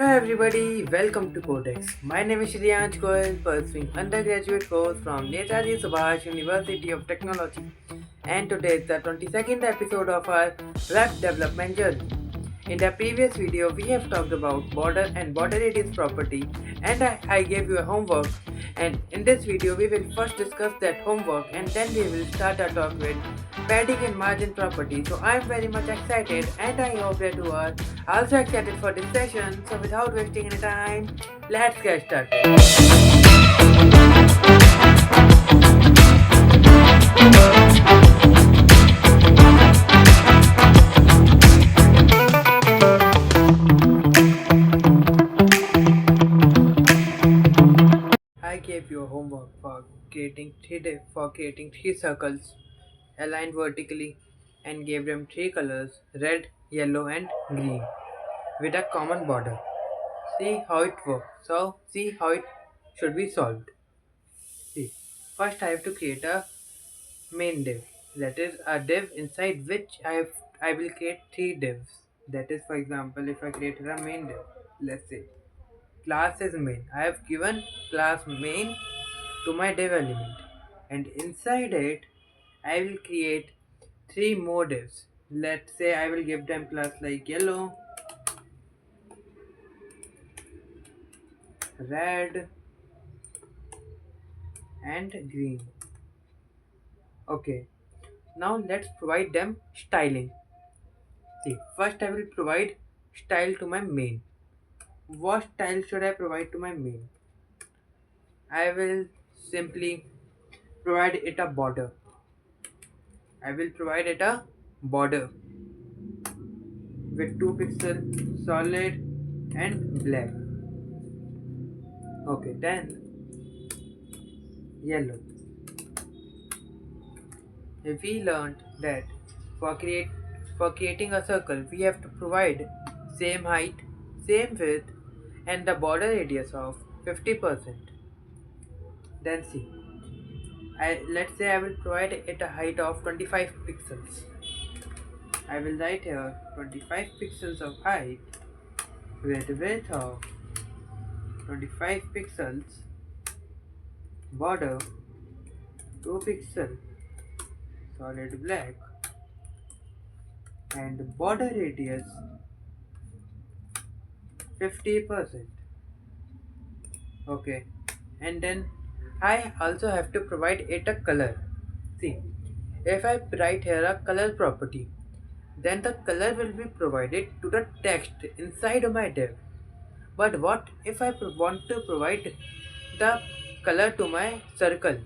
Hi everybody, welcome to Codex. My name is Shriyansh Goel, pursuing undergraduate course from Netaji Subhash University of Technology. And today is the 22nd episode of our web development journey. In the previous video, we have talked about border and border radius property, and I gave you a homework. And in this video, we will first discuss that homework, and then we will start our talk with padding and margin property. So I am very much excited, and I hope that you are also excited for this session. So without wasting any time, let's get started. I gave you a homework for creating three circles aligned vertically and gave them three colors red, yellow, and green with a common border. See how it works. So see how it should be solved. See, first I have to create a main div. That is a div inside which I will create three divs. That is, for example, if I created a main div, let's say class is main. I have given class main to my div element, and inside it I will create three more divs. Let's say I will give them class like yellow, red, and green. Okay, now let's provide them styling. See, first I will provide style to my main. What style should I provide to my main? I will simply provide it a border. I will provide it a border with 2 pixel solid and black. Okay, then yellow. We learned that for create for creating a circle we have to provide same height, same width, and the border radius of 50%. Then see, let's say I will provide it a height of 25 pixels. I will write here 25 pixels of height with width of 25 pixels, border 2 pixel solid black, and border radius 50%. Okay, and then I also have to provide it a color. See, if I write here a color property, then the color will be provided to the text inside of my div. But what if I want to provide the color to my circle?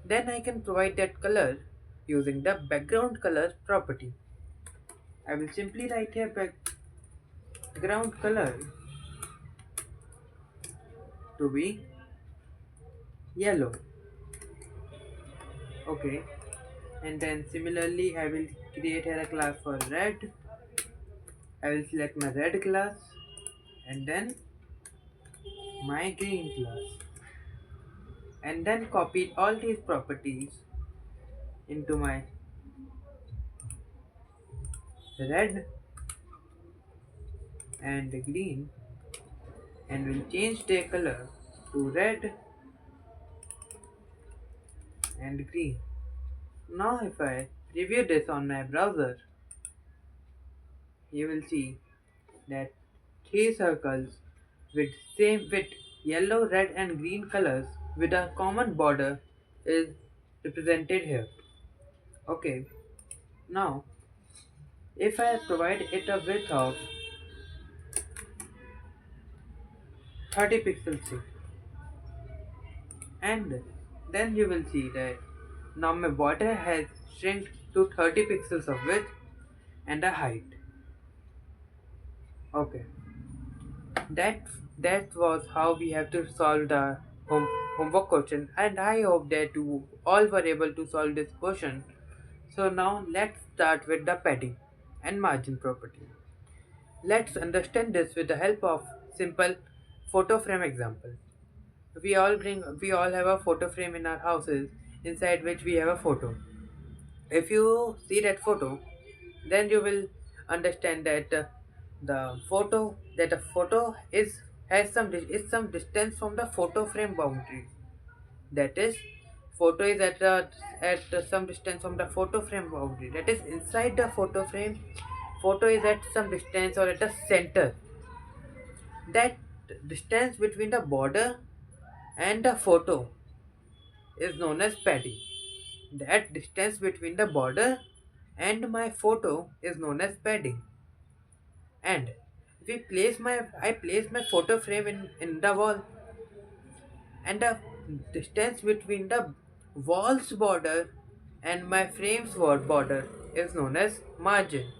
Then I can provide that color using the background color property. I will simply write here background color to be yellow. Okay, and then similarly I will create here a class for red. I will select my red class and then my green class, and then copy all these properties into my red and green, and will change their color to red and green. Now if I review this on my browser, you will see that three circles with yellow, red and green colors with a common border is represented here. Okay, now if I provide it a width of 30 pixels here, and then you will see that now my border has shrunk to 30 pixels of width and a height. Okay, that that was how we have to solve the homework question, and I hope that you all were able to solve this question. So now let's start with the padding and margin property. Let's understand this with the help of simple photo frame example. We all have a photo frame in our houses inside which we have a photo. If you see that photo, then you will understand that the photo that a photo is some distance from the photo frame boundary. That is, photo is at some distance from the photo frame boundary. That is, inside the photo frame, photo is at some distance or at a center. That distance between the border and the photo is known as padding. That distance between the border and my photo is known as padding. And I place my photo frame in the wall, and the distance between the wall's border and my frame's wall border is known as margin.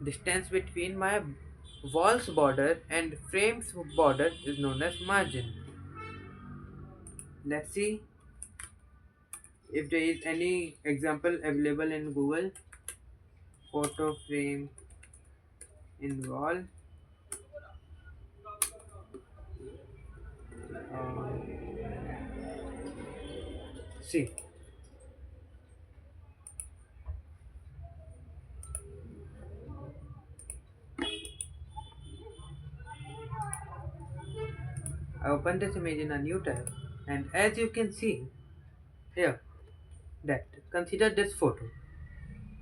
Distance between my wall's border and frame's border is known as margin. Let's see if there is any example available in Google. Photo frame in wall. See, I open this image in a new tab, and as you can see here, that consider this photo.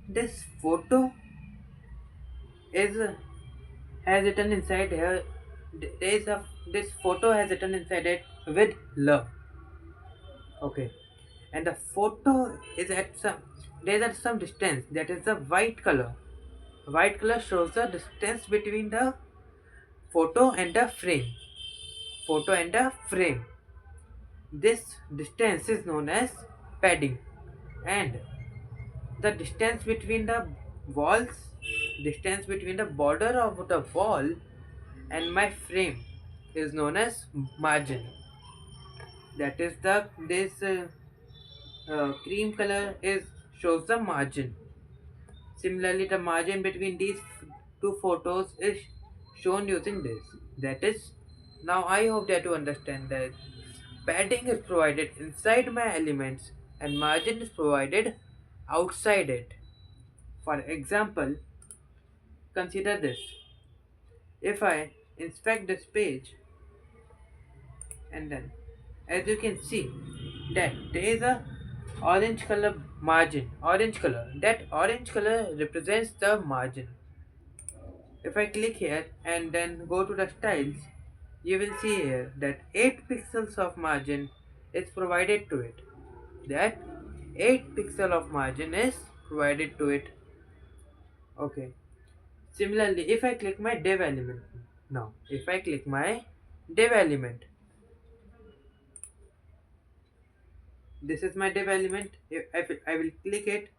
This photo is has written inside here. There is a this photo has written inside it with love. Okay, and the photo is at some there is at some distance. That is the white color. White color shows the distance between the photo and the frame. Photo and the frame. This distance is known as padding, and the distance between the border of the wall and my frame is known as margin. That is the this cream color is shows the margin. Similarly, the margin between these two photos is shown using this. That is, now I hope that you understand that padding is provided inside my elements and margin is provided outside it. For example, consider this. If I inspect this page, and then as you can see that there is a orange color margin, orange color, that orange color represents the margin. If I click here and then go to the styles, you will see here that 8 pixels of margin is provided to it. That 8 pixel of margin is provided to it. Okay. Similarly, if I click my div element now, if I click my div element, this is my div element. If I will click it,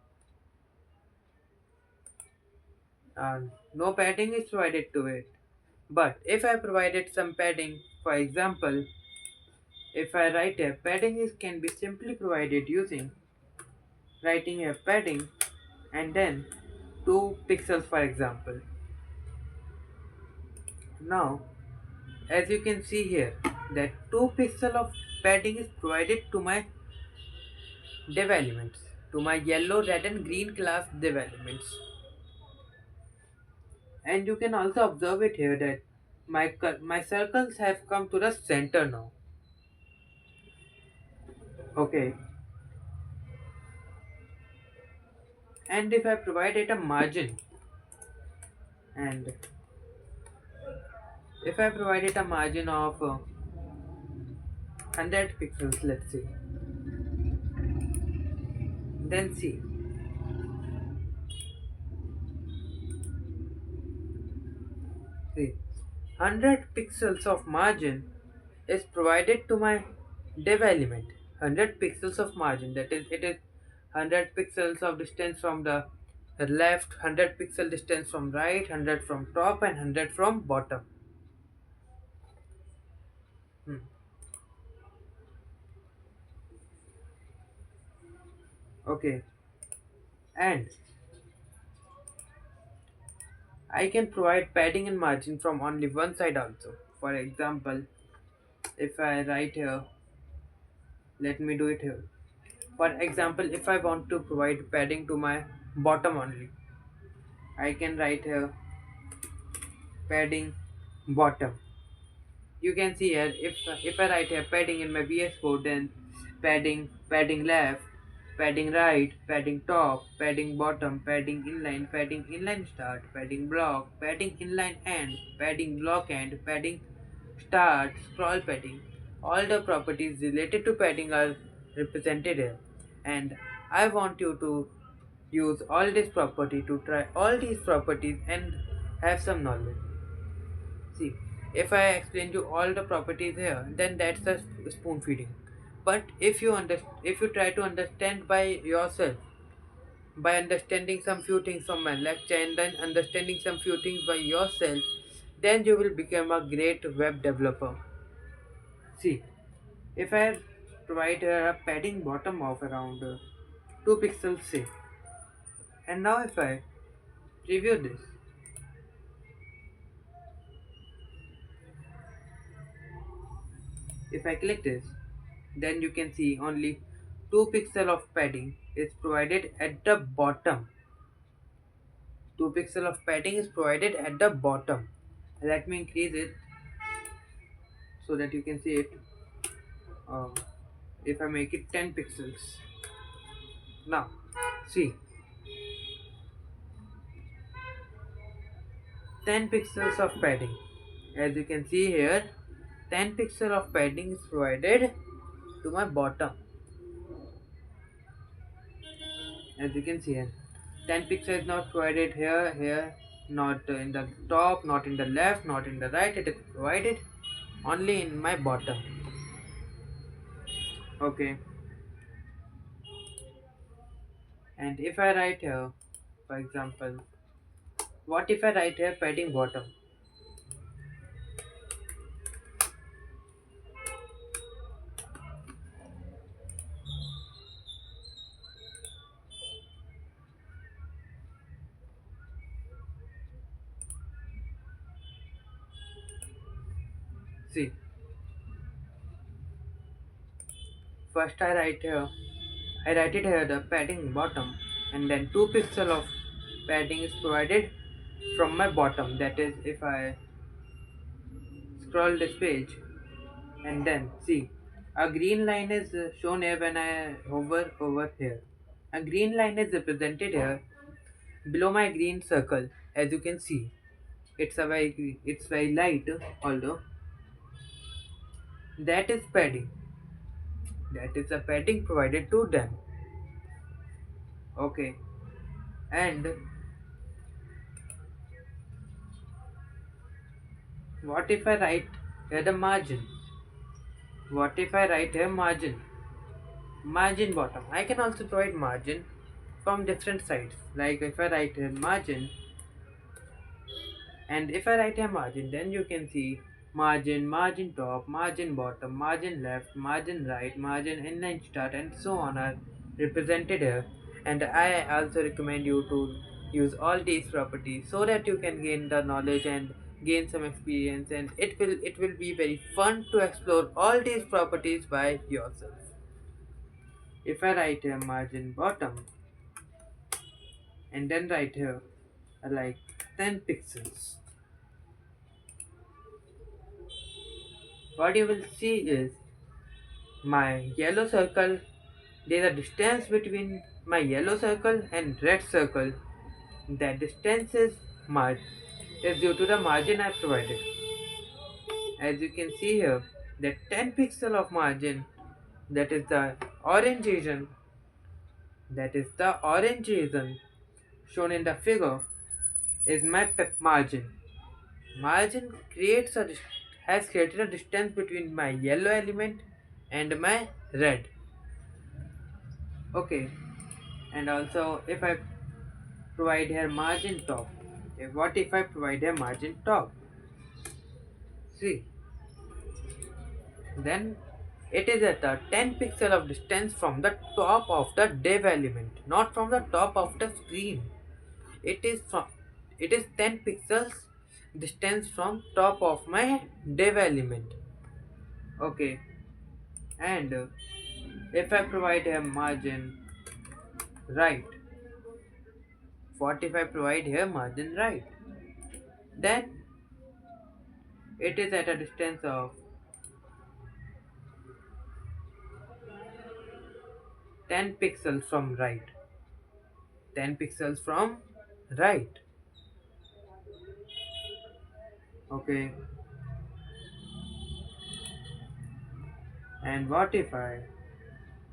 no padding is provided to it. But if I provided some padding, for example, if I write a padding is can be simply provided using writing a padding and then 2 pixels, for example. Now, as you can see here, that 2 pixel of padding is provided to my div elements, to my yellow, red and green class div elements. And you can also observe it here that my circles have come to the center now. Okay, and if I provide it a margin, and if I provide it a margin of 100 pixels, let's say, then see 100 pixels of margin is provided to my div element. 100 pixels of margin, that is, it is 100 pixels of distance from the left, 100 pixel distance from right, 100 from top and 100 from bottom. Hmm. Okay, and I can provide padding and margin from only one side also. For example, if I write here, let me do it here. For example, if I want to provide padding to my bottom only, I can write here padding bottom. You can see here, if I write here padding in my VS Code, then padding left, padding right, padding top, padding bottom, padding inline start, padding block, padding inline end, padding block end, padding start, scroll padding. All the properties related to padding are represented here, and I want you to use all this property to try all these properties and have some knowledge. See, if I explain you all the properties here, then that's the spoon feeding. But if you try to understand by yourself, by understanding some few things from my lecture and then understanding some few things by yourself, then you will become a great web developer. See, if I provide a padding bottom of around 2 pixels, say, and now if I preview this, if I click this, then you can see only 2 pixel of padding is provided at the bottom. 2 pixel of padding is provided at the bottom. Let me increase it so that you can see it. Um, if I make it 10 pixels. Now, see, 10 pixels of padding. As you can see here, 10 pixel of padding is provided to my bottom. As you can see here, 10 pixels is not provided here, not in the top, not in the left, not in the right. It is provided only in my bottom. Okay, and if I write here, for example, what if I write here padding bottom? See, first I write it here the padding bottom, and then 2 pixel of padding is provided from my bottom. That is, if I scroll this page, and then see, a green line is shown here when I hover over here. A green line is represented here below my green circle. As you can see, it's very light, although that is padding. That is the padding provided to them. Okay, and what if I write here the margin? What if I write here margin? Margin bottom. I can also provide margin from different sides. Like if I write here margin, and if I write a margin, then you can see margin, margin top, margin bottom, margin left, margin right, margin inline start, and so on are represented here. And I also recommend you to use all these properties so that you can gain the knowledge and gain some experience, and it will be very fun to explore all these properties by yourself. If I write here margin bottom and then write here like 10 pixels, what you will see is my yellow circle. There is a distance between my yellow circle and red circle. That distance is due to the margin I provided. As you can see here, the 10 pixel of margin, that is the orange region, that is the orange region shown in the figure, is my margin. Margin has created a distance between my yellow element and my red. Okay, and also if I provide here margin top, what if I provide here margin top? See, then it is at a 10 pixel of distance from the top of the div element, not from the top of the screen. It is from it is 10 pixels distance from top of my div element. Okay, and if I provide a margin right, what if I provide here margin right? Then It is at a distance of 10 pixels from right. 10 pixels from right. Okay. And what if I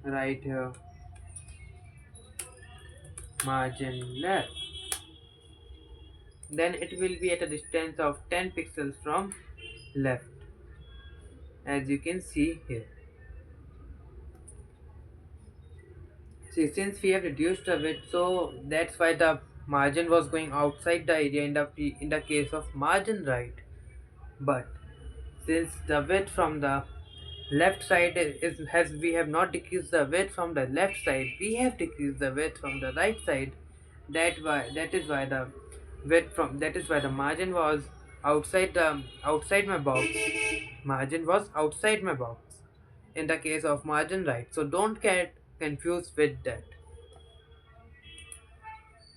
write here margin left? Then it will be at a distance of 10 pixels from left, as you can see here. See, since we have reduced the width, so that's why the margin was going outside the area in the case of margin right. But since the width from the left side is has we have not decreased the width from the left side, we have decreased the width from the right side. That is why the width from that is why the margin was outside my box. Margin was outside my box in the case of margin right. So don't get confused with that.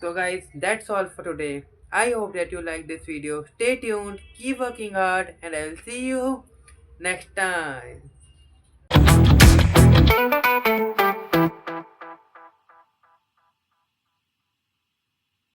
So guys, that's all for today. I hope that you like this video. Stay tuned, keep working hard, and I will see you next time.